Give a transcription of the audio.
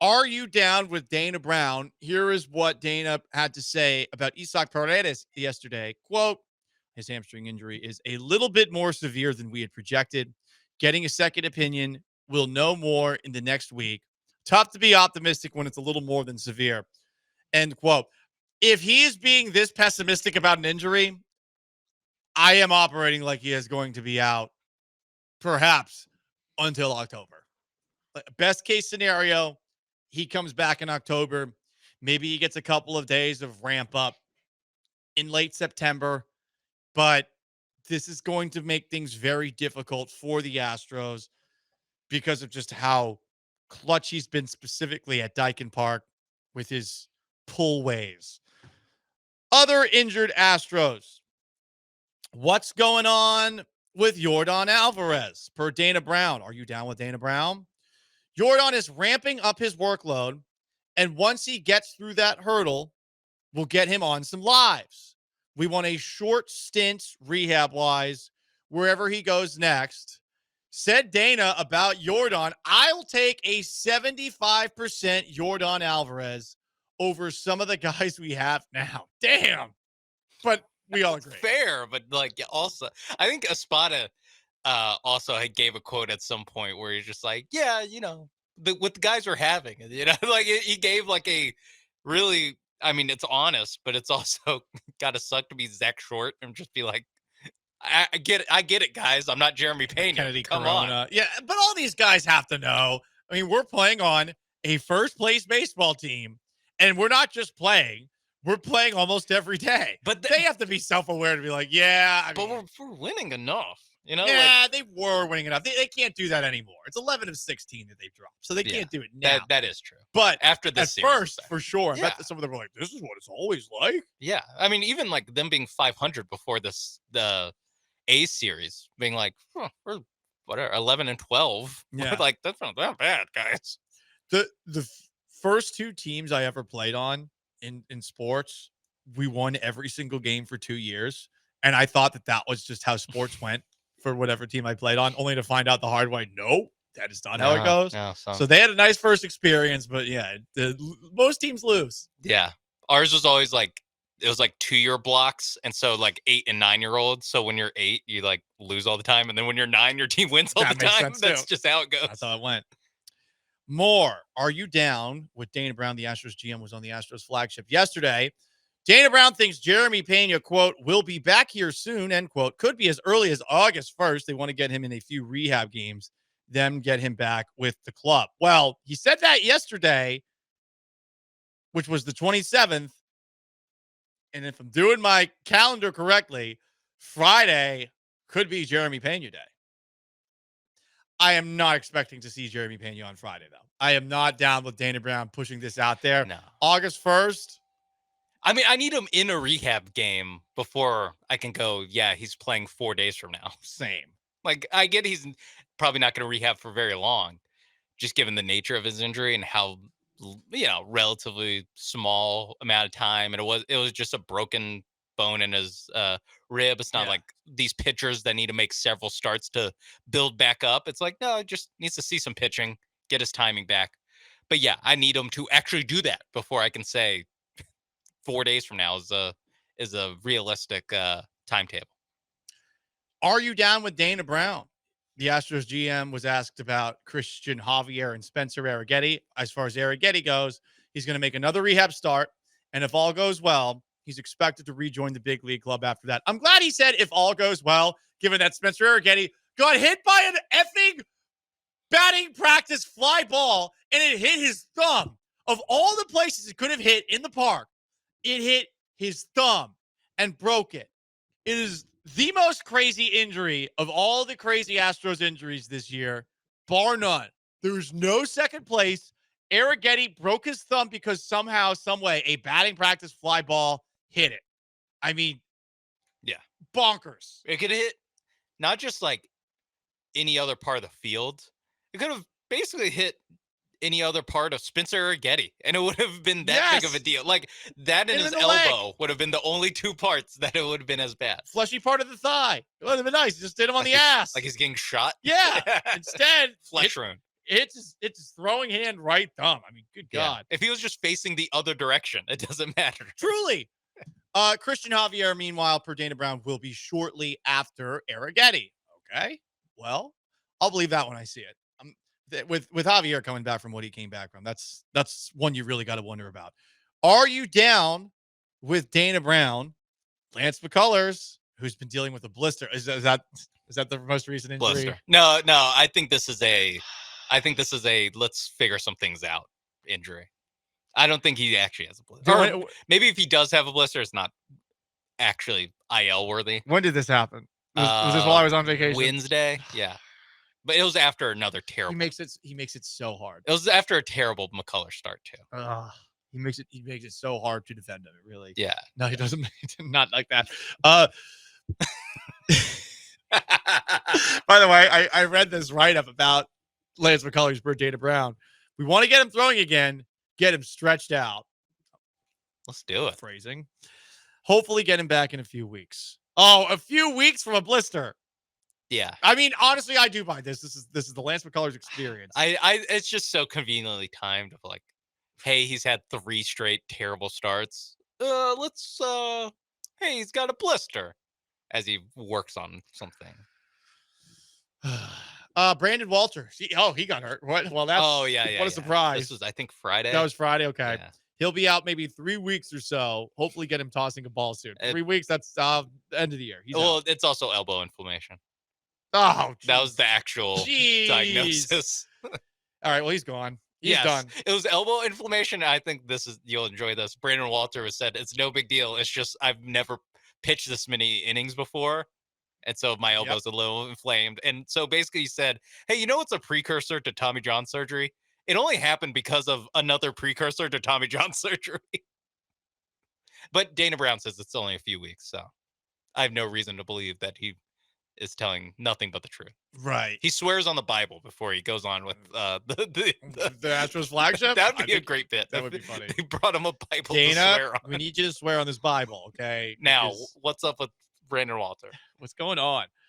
Are you down with Dana Brown? Here is what Dana had to say about Isaac Paredes yesterday. Quote, his hamstring injury is a little bit more severe than we had projected. Getting a second opinion. We'll know more in the next week. Tough to be optimistic when it's a little more than severe. End quote. If he is being this pessimistic about an injury, I am operating like he is going to be out perhaps until October. Best case scenario, he comes back in October. Maybe he gets a couple of days of ramp up in late September, but this is going to make things very difficult for the Astros because of just how clutch he's been specifically at Dyken Park with his pull ways. Other injured Astros. What's going on with Yordan Alvarez per Dana Brown? Are you down with Dana Brown? Yordan is ramping up his workload, and once he gets through that hurdle, we'll get him on some lives. We want a short stint rehab-wise wherever he goes next. Said Dana about Yordan, I'll take a 75% Yordan Alvarez over some of the guys we have now. Damn. But we all agree. Fair, but also, I think Espada also gave a quote at some point where he's just like, yeah, what the guys are having, he gave a really, I mean, it's honest, but it's also gotta suck to be Zach Short and just be like, I get it, guys. I'm not Jeremy Pena. Kennedy Come Corona. on. Yeah, but all these guys have to know. I mean, we're playing on a first place baseball team, and we're not just playing. We're playing almost every day. But they have to be self-aware to be like, yeah. But we're winning enough. Yeah, they were winning enough. They can't do that anymore. It's 11 of 16 that they've dropped, so they can't do it now. That is true. But after this series, first, for sure, I bet some of them were like, this is what it's always like. Yeah, I mean, even them being 500 before the A series, being like, we're whatever 11 and 12. Yeah, that's not that bad, guys. The first two teams I ever played on in sports, we won every single game for 2 years, and I thought that was just how sports went for whatever team I played on, only to find out the hard way. No, that is not how it goes. No, so they had a nice first experience, but yeah, most teams lose. Yeah, ours was always it was 2-year blocks, and so 8 and 9-year-olds. So when you're 8, you lose all the time, and then when you're 9, your team wins all the time. That's just how it goes. That's how it went. More. Are you down with Dana Brown? The Astros GM was on the Astros flagship yesterday. Dana Brown thinks Jeremy Pena, quote, will be back here soon, end quote. Could be as early as August 1st. They want to get him in a few rehab games, then get him back with the club. Well, he said that yesterday, which was the 27th. And if I'm doing my calendar correctly, Friday could be Jeremy Pena Day. I am not expecting to see Jeremy Pena on Friday, though. I am not down with Dana Brown pushing this out there. No. August 1st. I mean, I need him in a rehab game before I can go, yeah, he's playing 4 days from now. Same. I get he's probably not going to rehab for very long, just given the nature of his injury and how, relatively small amount of time. And it was just a broken bone in his rib. It's not like these pitchers that need to make several starts to build back up. It's no, it just needs to see some pitching, get his timing back. But yeah, I need him to actually do that before I can say 4 days from now is a realistic timetable. Are you down with Dana Brown? The Astros GM was asked about Christian Javier and Spencer Arrigetti. As far as Arrigetti goes, he's going to make another rehab start, and if all goes well, he's expected to rejoin the big league club after that. I'm glad he said if all goes well, given that Spencer Arrigetti got hit by an effing batting practice fly ball, and it hit his thumb. Of all the places it could have hit in the park, it hit his thumb and broke it. It is the most crazy injury of all the crazy Astros injuries this year, bar none. There's no second place. Arrigetti broke his thumb because somehow, some way, a batting practice fly ball hit it. I mean, yeah, bonkers. It could hit not just any other part of the field. It could have basically hit any other part of Spencer Arrigetti, and it would have been that big of a deal. That and his elbow would have been the only two parts that it would have been as bad. Fleshy part of the thigh. It would have been nice. Just did him on the ass. Like he's getting shot? Yeah. Instead, flesh wound. it's his throwing hand, right thumb. I mean, good God. If he was just facing the other direction, it doesn't matter. Truly. Christian Javier, meanwhile, per Dana Brown, will be shortly after Arrigetti. Okay. Well, I'll believe that when I see it. With Javier coming back from what he came back from, that's one you really got to wonder about. Are you down with Dana Brown, Lance McCullers, who's been dealing with a blister? Is that the most recent injury? Blister. No. I think this is a let's figure some things out injury. I don't think he actually has a blister. Or maybe if he does have a blister, it's not actually IL worthy. When did this happen? Was this while I was on vacation? Wednesday, yeah. But it was after another terrible. He makes it so hard. It was after a terrible McCullers start too. He makes it so hard to defend him. It really. Yeah. No, he doesn't. Not like that. By the way, I read this write-up about Lance McCullers per Dana Brown. We want to get him throwing again. Get him stretched out. Let's do it. Phrasing. Hopefully, get him back in a few weeks. Oh, a few weeks from a blister. Yeah. I mean, honestly, I do buy this. This is the Lance McCullers experience. It's just so conveniently timed of like, hey, he's had 3 straight terrible starts. Hey, he's got a blister as he works on something. Brandon Walter. He got hurt. What? Well, that's what a surprise. This was, I think, Friday. That was Friday. Okay. Yeah. He'll be out maybe 3 weeks or so. Hopefully get him tossing a ball soon. 3 weeks, that's the end of the year. It's also elbow inflammation. Oh, geez. That was the actual diagnosis. All right, well, he's gone. He's done. It was elbow inflammation. I think you'll enjoy this. Brandon Walter has said it's no big deal. It's just I've never pitched this many innings before. And so my elbow's a little inflamed. And so basically he said, hey, you know what's a precursor to Tommy John surgery? It only happened because of another precursor to Tommy John surgery. But Dana Brown says it's only a few weeks. So I have no reason to believe that he is telling nothing but the truth. Right. He swears on the Bible before he goes on with the Astros flagship. That would be a great bit. That would be funny. They brought him a Bible Dana, to swear on. we need you to swear on this Bible, okay? Now, what's up with Brandon Walter? What's going on?